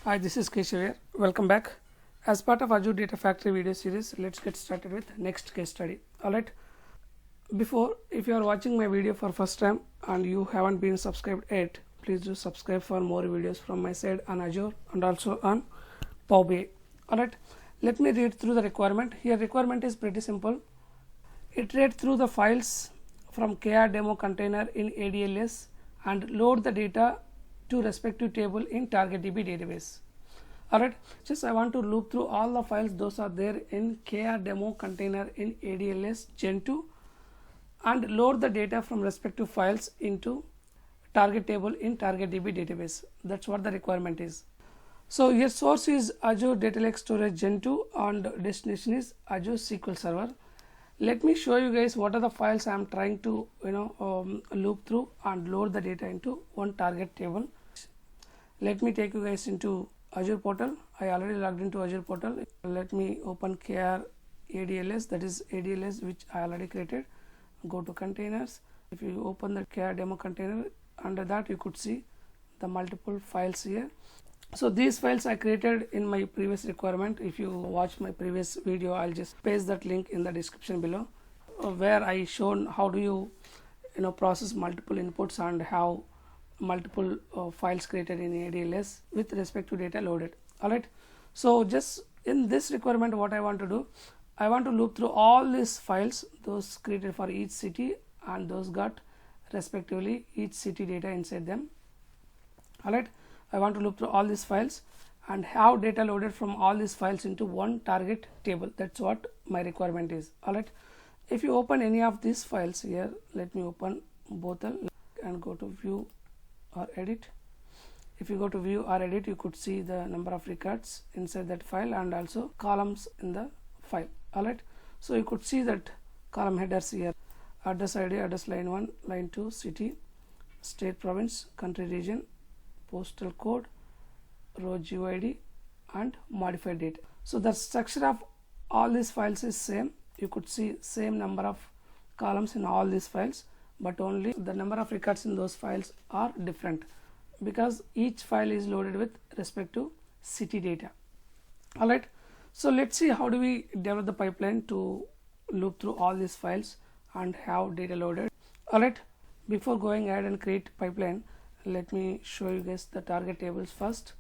Hi, this is Keshav here. Welcome back. As part of Azure Data Factory video series, let's get started with next case study. Alright. Before, if you are watching my video for first time and you haven't been subscribed yet, please do subscribe for more videos from my side on Azure and also on Power BI. Alright. Let me read through the requirement. Here requirement is pretty simple. Iterate through the files from KR demo container in ADLS and load the data to respective table in TargetDB database. Alright, just I want to loop through all the files those are there in KR demo container in ADLS Gen 2 and load the data from respective files into target table in TargetDB database. That's what the requirement is. So here source is Azure Data Lake Storage Gen 2 and destination is Azure SQL Server. Let me show you guys what are the files I am trying to loop through and load the data into one target table. Let me take you guys into Azure portal. I already logged into Azure portal. Let me open KR ADLS, that is ADLS which I already created. Go to containers. If you open the KR demo container, under that you could see the multiple files here. So these files I created in my previous requirement. If you watch my previous video, I'll just paste that link in the description below, where I shown how do you process multiple inputs and how multiple files created in ADLS with respect to data loaded. Alright, so just in this requirement what I want to do, I want to loop through all these files, those created for each city and those got respectively each city data inside them. Alright, I want to loop through all these files and have data loaded from all these files into one target table. That's what my requirement is. Alright, if you open any of these files here, let me open both and go to view or edit. If you go to view or edit, you could see the number of records inside that file and also columns in the file. Alright, so you could see that column headers here: address ID, address line 1, line 2, city, state, province, country, region, postal code, row GUID and modified date. So the structure of all these files is same. You could see same number of columns in all these files, but only the number of records in those files are different because each file is loaded with respect to city data. Alright, so let's see how do we develop the pipeline to loop through all these files and have data loaded. Alright, before going ahead and create pipeline, let me show you guys the target tables first.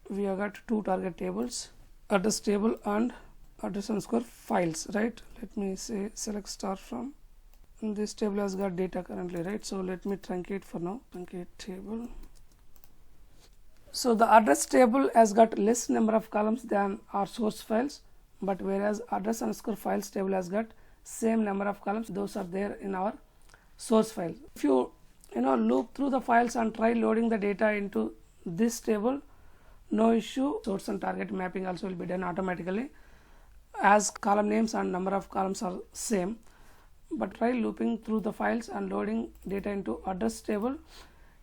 We have got two target tables, address table and address underscore files, right? Let me say select start from. And this table has got data currently, right? So let me truncate for now. Truncate table. So the address table has got less number of columns than our source files, but whereas address underscore files table has got same number of columns, those are there in our source file. If you loop through the files and try loading the data into this table, no issue. Source and target mapping also will be done automatically as column names and number of columns are same. But try looping through the files and loading data into address table,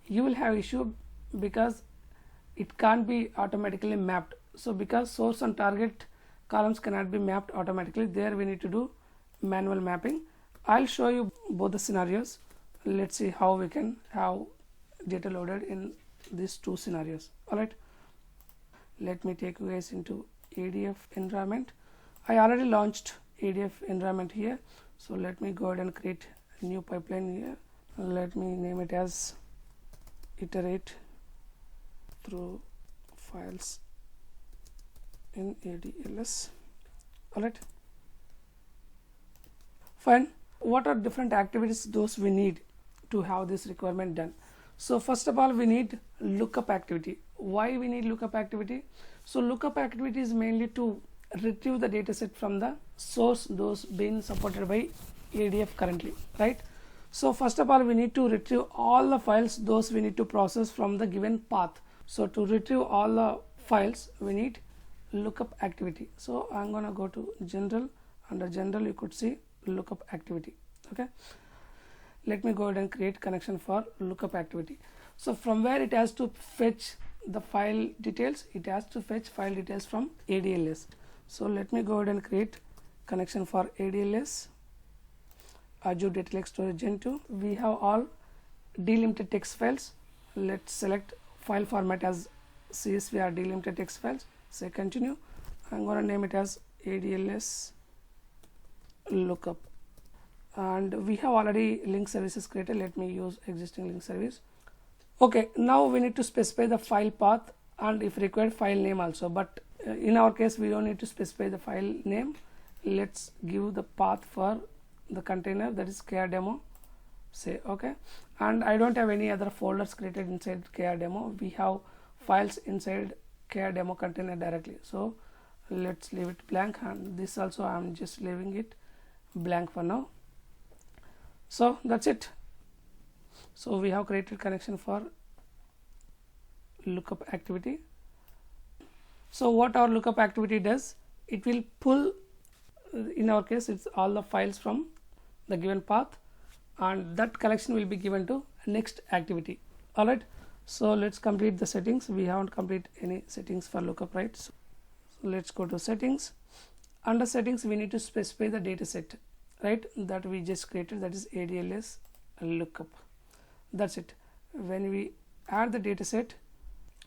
you will have issue because it can't be automatically mapped. So because source and target columns cannot be mapped automatically, there we need to do manual mapping. I'll show you both the scenarios. Let's see how we can have data loaded in these two scenarios. Alright, let me take you guys into ADF environment. I already launched ADF environment here. So let me go ahead and create a new pipeline here. Let me name it as iterate through files in ADLS. Alright, fine. What are different activities those we need to have this requirement done? So first of all, we need lookup activity. Why we need lookup activity? So lookup activity is mainly to retrieve the dataset from the source, those being supported by ADF currently, right? So first of all, we need to retrieve all the files those we need to process from the given path. So to retrieve all the files, we need lookup activity. So I'm gonna go to general. Under general, you could see lookup activity. Okay, let me go ahead and create connection for lookup activity. So from where it has to fetch the file details, it has to fetch file details from ADLS. So let me go ahead and create connection for ADLS, Azure Data Lake Storage Gen 2. We have all delimited text files. Let's select file format as CSV or delimited text files. Say continue. I'm going to name it as ADLS lookup, and we have already link services created. Let me use existing link service. Okay, now we need to specify the file path and if required file name also, but in our case we don't need to specify the file name. Let's give the path for the container, that is KR demo. Say okay, and I don't have any other folders created inside KR demo. We have files inside KR demo container directly, so let's leave it blank, and this also I'm just leaving it blank for now. So that's it. So we have created connection for lookup activity. So what our lookup activity does, it will pull, in our case it's all the files from the given path, and that collection will be given to next activity. All right, so let's complete the settings. We haven't completed any settings for lookup, right? So let's go to settings. Under settings we need to specify the data set, right, that we just created, that is ADLS lookup. That's it. When we add the data set,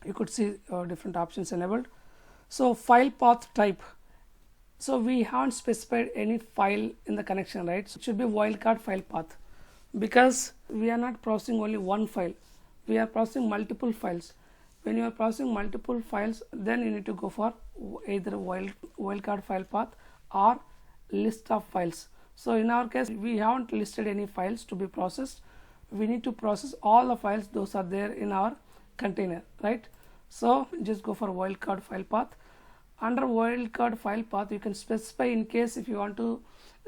you could see different options enabled. So file path type, so we haven't specified any file in the connection, right? So it should be wildcard file path, because we are not processing only one file, we are processing multiple files. When you are processing multiple files, then you need to go for either wildcard file path or list of files. So in our case we haven't listed any files to be processed. We need to process all the files those are there in our container, right? So just go for wildcard file path. Under wildcard file path you can specify, in case if you want to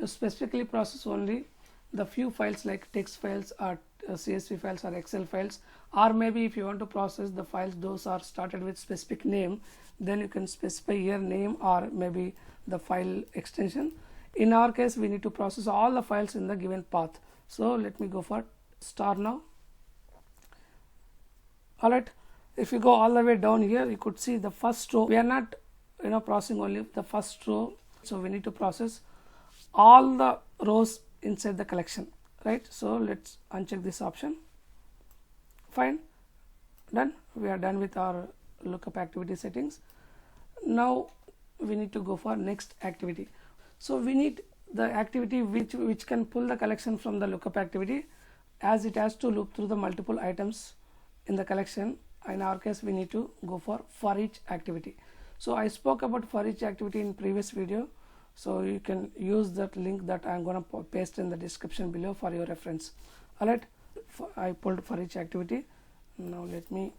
specifically process only the few files like text files or CSV files or Excel files, or maybe if you want to process the files those are started with specific name, then you can specify here name or maybe the file extension. In our case we need to process all the files in the given path, so let me go for star now. All right, if you go all the way down here, you could see the first row. We are not processing only the first row, so we need to process all the rows inside the collection, right? So let's uncheck this option. Fine, done. We are done with our lookup activity settings. Now we need to go for next activity. So we need the activity which can pull the collection from the lookup activity, as it has to loop through the multiple items in the collection. In our case we need to go for each activity. So I spoke about for each activity in previous video, so you can use that link that I'm going to paste in the description below for your reference. All right, I pulled for each activity. Now let me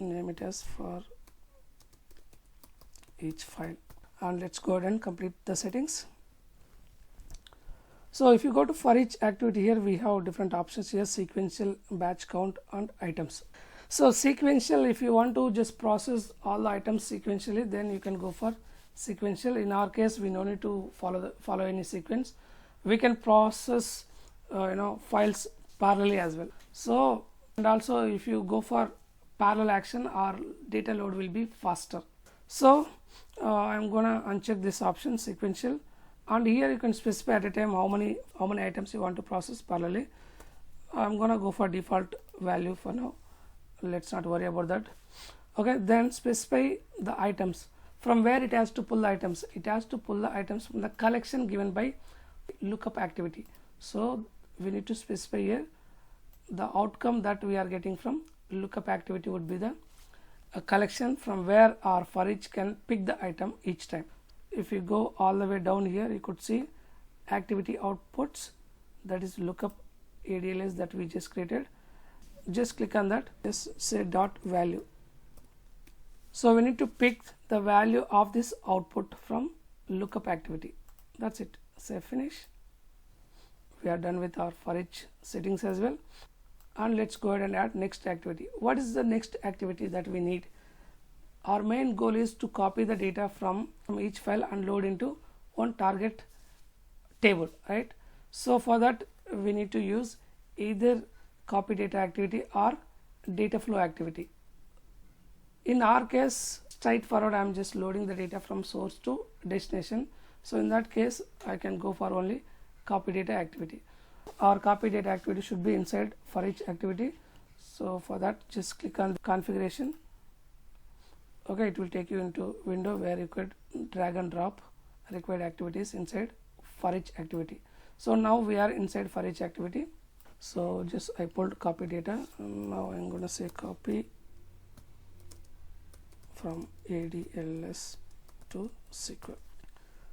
name it as for each file, and let's go ahead and complete the settings. So if you go to for each activity, here we have different options here: sequential, batch count, and items. So sequential, if you want to just process all the items sequentially, then you can go for sequential. In our case we no need to follow any sequence. We can process files parallelly as well. So, and also if you go for parallel action, our data load will be faster. So I'm gonna uncheck this option, sequential, and here you can specify at a time how many items you want to process parallelly. I'm gonna go for default value for now. Let's not worry about that. Okay, then specify the items from where it has to pull the items. It has to pull the items from the collection given by lookup activity. So we need to specify here the outcome that we are getting from lookup activity would be the a collection from where our for each can pick the item each time. If you go all the way down here, you could see activity outputs, that is lookup ADLS that we just created. Just click on that, just say dot value. So we need to pick the value of this output from lookup activity. That's it. Say finish. We are done with our for each settings as well. And let's go ahead and add next activity. What is the next activity that we need? Our main goal is to copy the data from each file and load into one target table, right? So for that we need to use either copy data activity or data flow activity. In our case, straightforward, I am just loading the data from source to destination. So in that case I can go for only copy data activity. Our copy data activity should be inside for each activity. So for that, just click on configuration Okay, it will take you into window where you could drag and drop required activities inside for each activity. So now we are inside for each activity. So just I pulled copy data. Now I'm going to say copy from ADLS to SQL.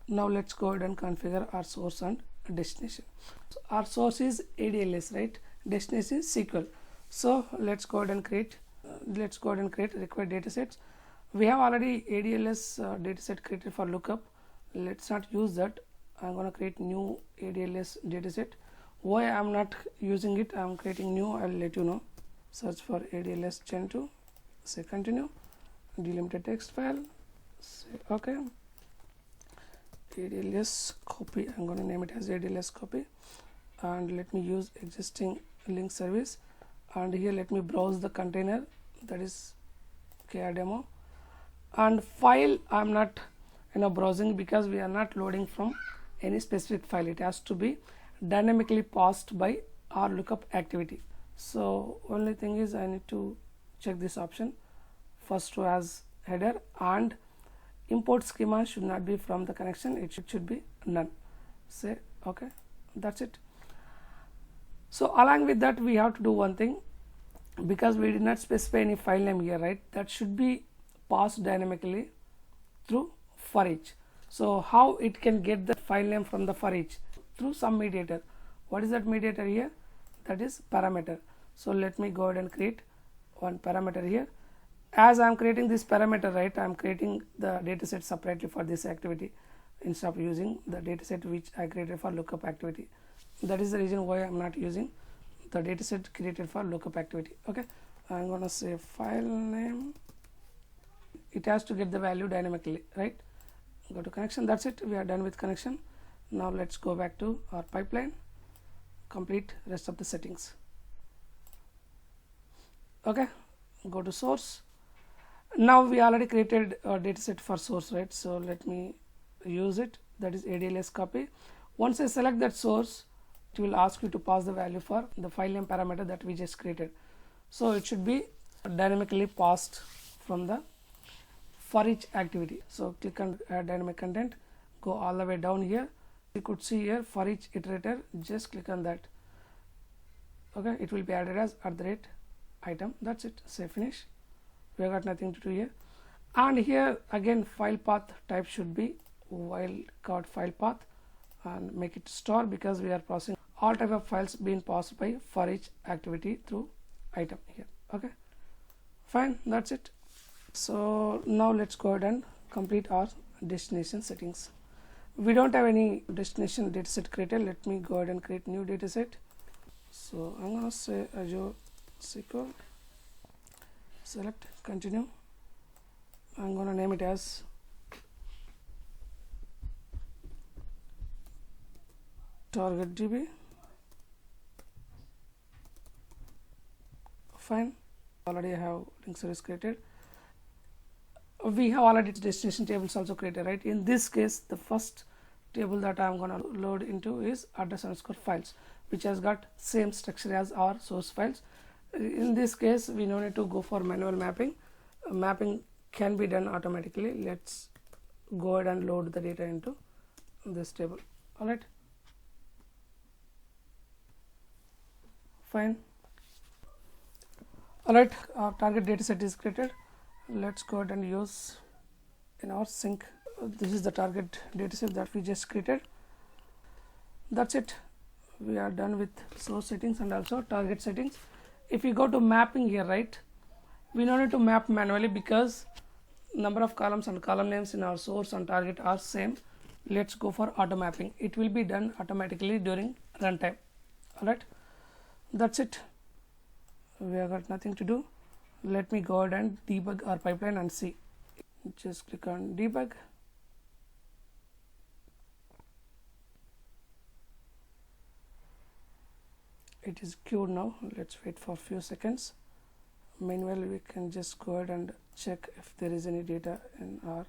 Now let's go ahead and configure our source and destination. So our source is ADLS, right? Destination is SQL. So let's go ahead and create required datasets. We have already ADLS dataset created for lookup. Let's not use that. I'm going to create new ADLS dataset. Why I'm not using it, I'm creating new, I'll let you know. Search for ADLS Gen2, say continue, delimited text file, say okay. ADLS copy, I'm going to name it as ADLS copy, and let me use existing link service, and here let me browse the container, that is KR demo, and file I'm not browsing because we are not loading from any specific file. It has to be dynamically passed by our lookup activity. So only thing is I need to check this option first row as header, and import schema should not be from the connection, it should be none. Say okay, that's it. So along with that we have to do one thing, because we did not specify any file name here, right? That should be passed dynamically through for each. So how it can get the file name from the for each? Through some mediator. What is that mediator here? That is parameter. So let me go ahead and create one parameter here. As I am creating this parameter, right, I am creating the dataset separately for this activity instead of using the dataset which I created for lookup activity. That is the reason why I am not using the dataset created for lookup activity. Okay, I am going to say file name. It has to get the value dynamically, right? Go to connection. That's it. We are done with connection. Now let's go back to our pipeline, complete rest of the settings. Okay, go to source. Now we already created a dataset for source, right? So let me use it, that is ADLS copy. Once I select that source, it will ask you to pass the value for the file name parameter that we just created. So it should be dynamically passed from the for each activity. So click on add dynamic content, go all the way down here. You could see here for each iterator, just click on that. Okay, it will be added as @item. That's it. Say finish. We have got nothing to do here. And here again file path type should be wildcard file path, and make it star because we are passing all type of files being passed by for each activity through item here. Okay, fine, that's it. So now let's go ahead and complete our destination settings. We don't have any destination dataset created. Let me go ahead and create new dataset. So I'm going to say Azure SQL, select continue. I'm going to name it as target DB. Fine, already I have link service created. We have already destination tables also created, right? In this case, the first table that I'm going to load into is address_files, which has got same structure as our source files. In this case, we no need to go for manual mapping. Mapping can be done automatically. Let's go ahead and load the data into this table. All right, fine. All right, our target dataset is created. Let's go ahead and use in our sync. This is the target dataset that we just created. That's it. We are done with source settings and also target settings. If we go to mapping here, right, we don't need to map manually because number of columns and column names in our source and target are same. Let's go for auto mapping. It will be done automatically during runtime. All right, that's it. We have got nothing to do. Let me go ahead and debug our pipeline and see. Just click on debug. It is queued now. Let's wait for a few seconds. Meanwhile, we can just go ahead and check if there is any data in our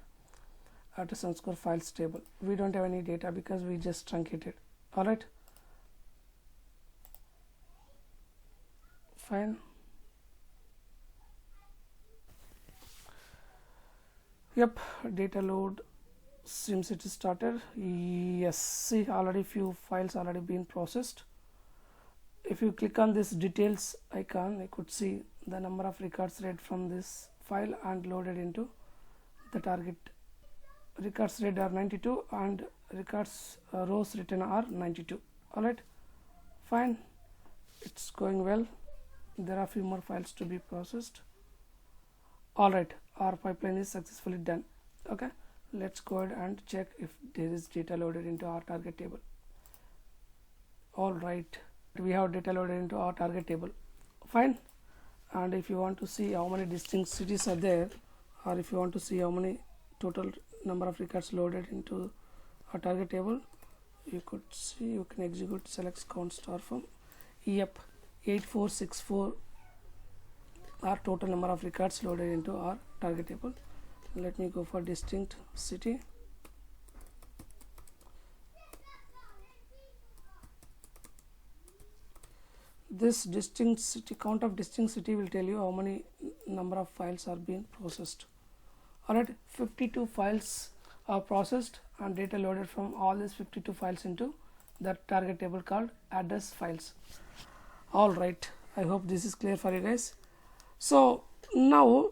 address_files table. We don't have any data because we just truncated. All right, fine. Yep, data load seems it is started. Yes, see, already few files already been processed. If you click on this details icon, I could see the number of records read from this file and loaded into the target. Records read are 92 and records rows written are 92. Alright, fine, it's going well. There are few more files to be processed. Alright, our pipeline is successfully done. Okay, let's go ahead and check if there is data loaded into our target table. Alright, we have data loaded into our target table. Fine. And if you want to see how many distinct cities are there, or if you want to see how many total number of records loaded into our target table, you could see, you can execute select count star from. Yep, 8464 are total number of records loaded into our target table. Let me go for distinct city. This distinct city, count of distinct city will tell you how many number of files are being processed. Alright, 52 files are processed and data loaded from all these 52 files into the target table called address files. Alright, I hope this is clear for you guys. So now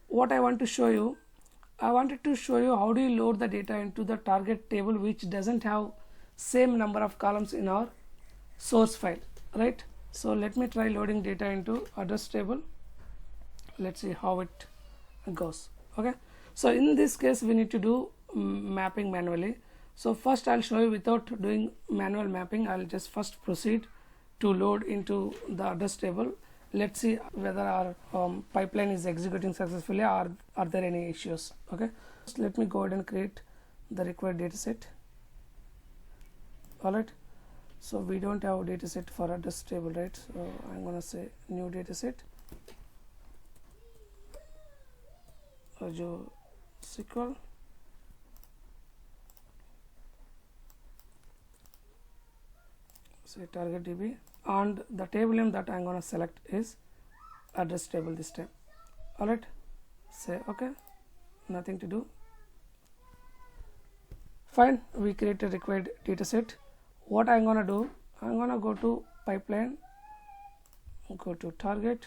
what I want to show you, I wanted to show you how do you load the data into the target table which doesn't have same number of columns in our source file, right? So let me try loading data into address table. Let's see how it goes. Okay, so in this case we need to do mapping manually. So first I'll show you without doing manual mapping. I'll just first proceed to load into the address table. Let's see whether our pipeline is executing successfully or are there any issues. Okay, so let me go ahead and create the required data set. Alright, so we don't have data set for address table, right? So I'm gonna say new data set, Azure SQL, say target DB, and the table name that I'm gonna select is address table this time. Alright, say okay, nothing to do. Fine, we create a required data set. What I'm gonna do, I'm gonna go to pipeline, go to target,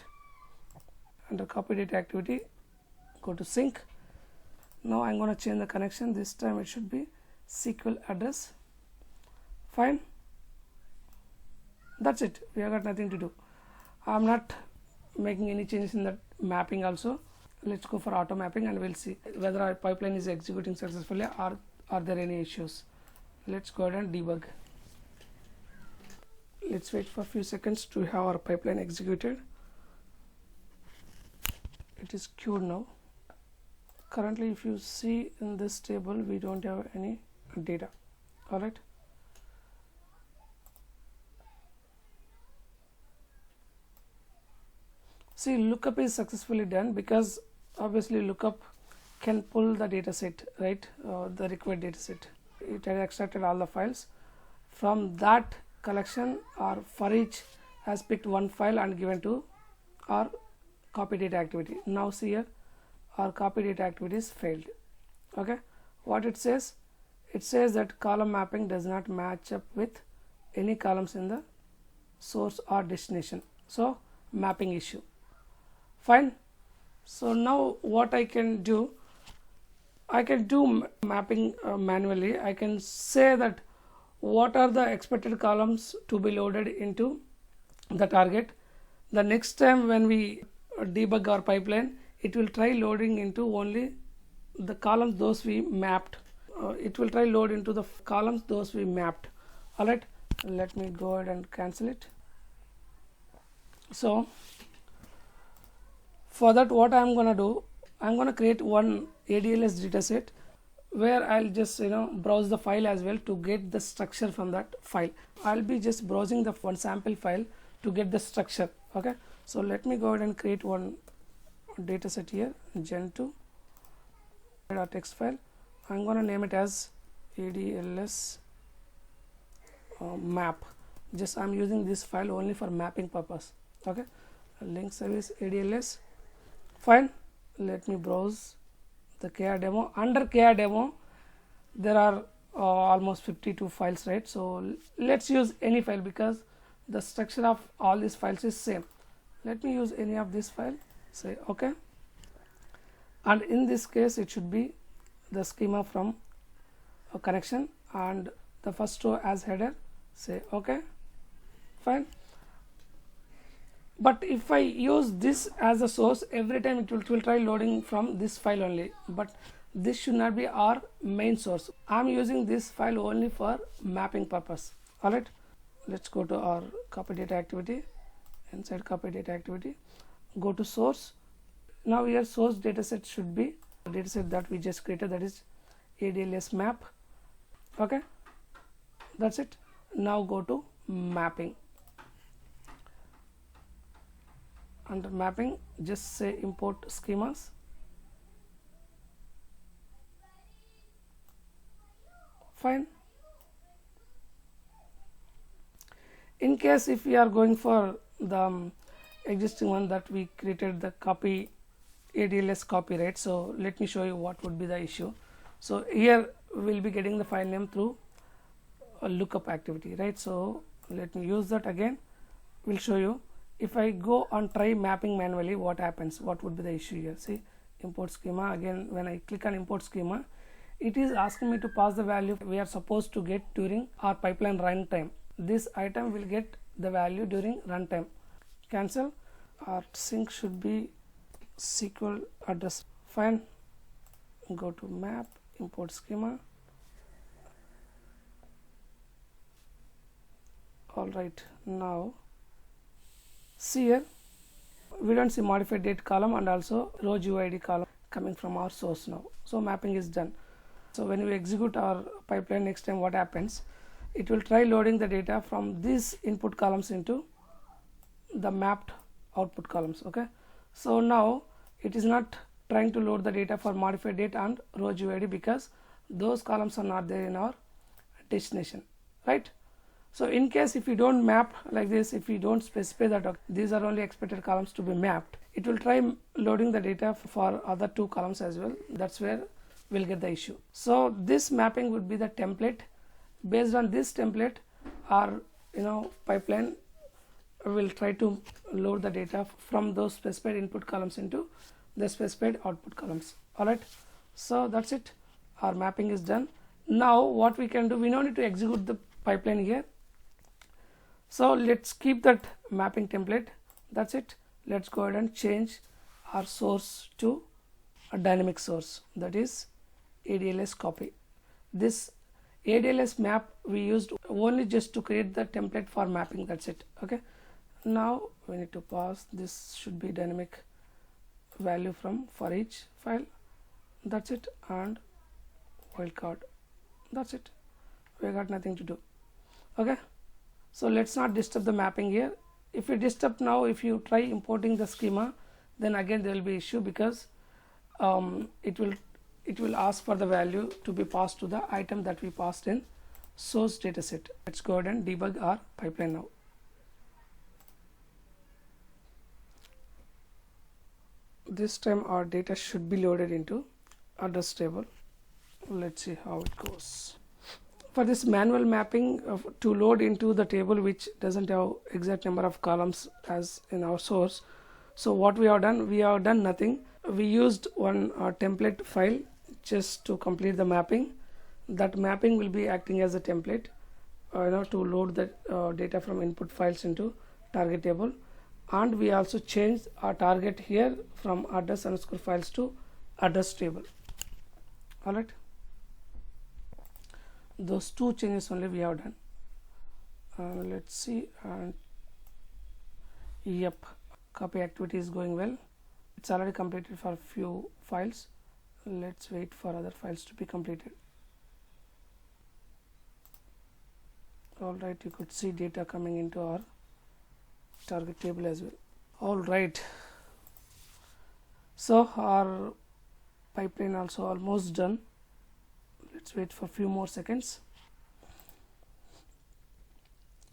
under copy data activity, go to sync. Now I'm gonna change the connection. This time it should be SQL address. Fine, that's it. We have got nothing to do. I'm not making any changes in the mapping also. Let's go for auto mapping and we'll see whether our pipeline is executing successfully or are there any issues. Let's go ahead and debug. Let's wait for a few seconds to have our pipeline executed. It is queued now. Currently if you see in this table we don't have any data. Alright, see, lookup is successfully done because obviously lookup can pull the data set, right? The required data set. It has extracted all the files from that collection, or for each has picked one file and given to our copy data activity. Now see here, our copy data activity is failed. Okay, what it says? It says that column mapping does not match up with any columns in the source or destination. So mapping issue. Fine. So now what I can do, I can do mapping manually. I can say that what are the expected columns to be loaded into the target. The next time when we debug our pipeline, it will try loading into only the columns those we mapped. It will try load into the columns those we mapped. Alright, let me go ahead and cancel it. So for that, what I'm gonna do, I'm gonna create one ADLS dataset where I'll just browse the file as well to get the structure from that file. I'll be just browsing the one sample file to get the structure. Okay, so let me go ahead and create one dataset here, gen2 text file. I'm gonna name it as ADLS map. Just I'm using this file only for mapping purpose. Okay, link service ADLS. Fine, let me browse the the KR demo. Under KR demo there are almost 52 files, right? So let's use any file because the structure of all these files is same. Let me use any of this file, say okay, and in this case it should be the schema from a connection and the first row as header, say okay, fine. But if I use this as a source, every time it will try loading from this file only, but this should not be our main source. I am using this file only for mapping purpose. Alright, let's go to our copy data activity. Inside copy data activity, go to source. Now here source dataset should be the dataset that we just created, that is ADLS map. Okay, that's it. Now go to mapping. Under mapping, just say import schemas. Fine. In case if we are going for the existing one that we created, the copy ADLS copy, right? So let me show you what would be the issue. So here we will be getting the file name through a lookup activity, right? So let me use that again. We'll show you. If I go and try mapping manually, what happens? What would be the issue here? See, import schema. Again, when I click on import schema, it is asking me to pass the value we are supposed to get during our pipeline runtime. This item will get the value during runtime. Cancel. Our sync should be SQL address. Fine. Go to map, import schema. All right. Now see here, we don't see modified date column and also row UID column coming from our source now. So mapping is done. So when we execute our pipeline next time, what happens? It will try loading the data from these input columns into the mapped output columns. Okay, so now it is not trying to load the data for modified date and row UID because those columns are not there in our destination, right? So in case if you don't map like this, if you don't specify that these are only expected columns to be mapped, it will try loading the data for other two columns as well. That's where we'll get the issue. So this mapping would be the template. Based on this template, our pipeline will try to load the data from those specified input columns into the specified output columns. All right, so that's it. Our mapping is done. Now what we can do, we don't need to execute the pipeline here. So let's keep that mapping template. That's it. Let's go ahead and change our source to a dynamic source, that is ADLS copy. This ADLS map we used only just to create the template for mapping. That's it. Okay, now we need to pass, this should be dynamic value from for each file. That's it. And wildcard. That's it. We got nothing to do. Okay, so let's not disturb the mapping here. If you disturb now, if you try importing the schema, then again there will be issue because it will ask for the value to be passed to the item that we passed in source dataset. Let's go ahead and debug our pipeline now. This time our data should be loaded into address table. Let's see how it goes. For this manual mapping to load into the table which doesn't have exact number of columns as in our source, so what we have done nothing. We used one template file just to complete the mapping. That mapping will be acting as a template to load the data from input files into target table, and we also changed our target here from address underscore files to address table. All right, those two changes only we have done. Let's see, and yep, copy activity is going well. It's already completed for a few files. Let's wait for other files to be completed. All right, you could see data coming into our target table as well. All right, so our pipeline also almost done. Let's wait for a few more seconds.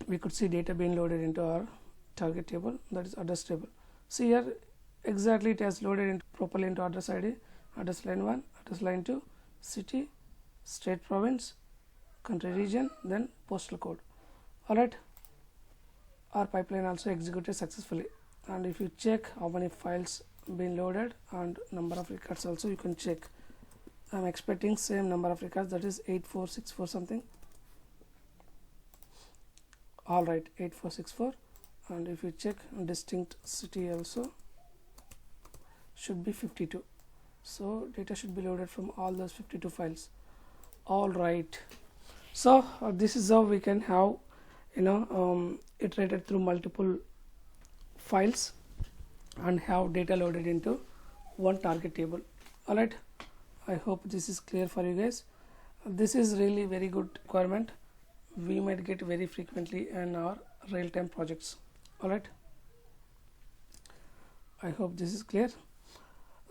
We could see data being loaded into our target table, that is address table. See here, exactly it has loaded properly into address ID, address line 1, focus line to city, state, province, country, region, then postal code. Alright, our pipeline also executed successfully. And if you check how many files been loaded and number of records also, you can check. I'm expecting same number of records, that is 8464 something. Alright, 8464. And if you check distinct city also, should be 52. So data should be loaded from all those 52 files. Alright, so this is how we can have iterated through multiple files and have data loaded into one target table. Alright, I hope this is clear for you guys. This is really very good requirement. We might get very frequently in our real-time projects. Alright, I hope this is clear.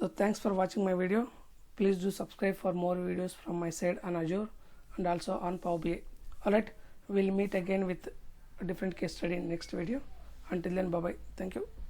So thanks for watching my video. Please do subscribe for more videos from my side on Azure and also on Power BI. Alright, we'll meet again with a different case study in next video. Until then, bye bye. Thank you.